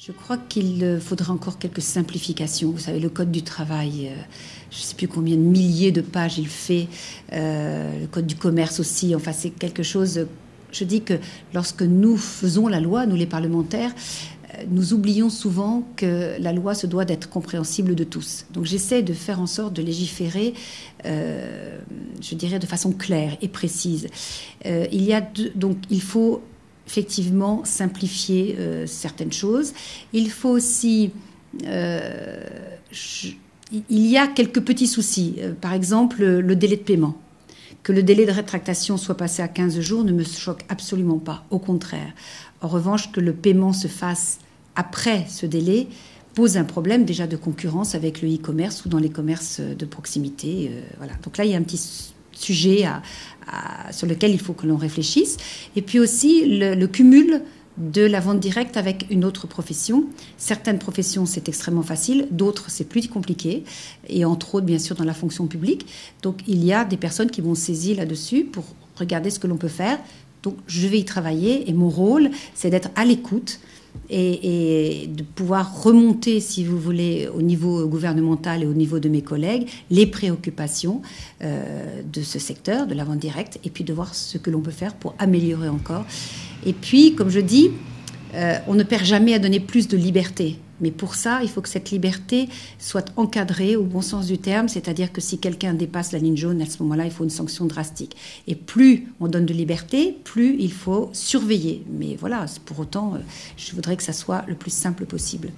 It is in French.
Je crois qu'il faudrait encore quelques simplifications. Vous savez, le Code du travail, je ne sais plus combien de milliers de pages il fait. Le Code du commerce aussi. Enfin, c'est quelque chose... Je dis que lorsque nous faisons la loi, nous les parlementaires, nous oublions souvent que la loi se doit d'être compréhensible de tous. Donc j'essaie de faire en sorte de légiférer, je dirais, de façon claire et précise. Donc il faut effectivement simplifier certaines choses. Il faut aussi... il y a quelques petits soucis. Par exemple, le délai de paiement. Que le délai de rétractation soit passé à 15 jours ne me choque absolument pas, au contraire. En revanche, que le paiement se fasse après ce délai pose un problème déjà de concurrence avec le e-commerce ou dans les commerces de proximité. Voilà. Donc là, il y a un petit sujet sur lequel il faut que l'on réfléchisse. Et puis aussi le cumul de la vente directe avec une autre profession. Certaines professions, c'est extrêmement facile, d'autres, c'est plus compliqué, et entre autres, bien sûr, dans la fonction publique. Donc, il y a des personnes qui vont saisir là-dessus pour regarder ce que l'on peut faire. Donc, je vais y travailler, et mon rôle, c'est d'être à l'écoute et de pouvoir remonter, si vous voulez, au niveau gouvernemental et au niveau de mes collègues, les préoccupations de ce secteur, de la vente directe, et puis de voir ce que l'on peut faire pour améliorer encore. Et puis, comme je dis, on ne perd jamais à donner plus de liberté. Mais pour ça, il faut que cette liberté soit encadrée au bon sens du terme, c'est-à-dire que si quelqu'un dépasse la ligne jaune, à ce moment-là, il faut une sanction drastique. Et plus on donne de liberté, plus il faut surveiller. Mais voilà, pour autant, je voudrais que ça soit le plus simple possible.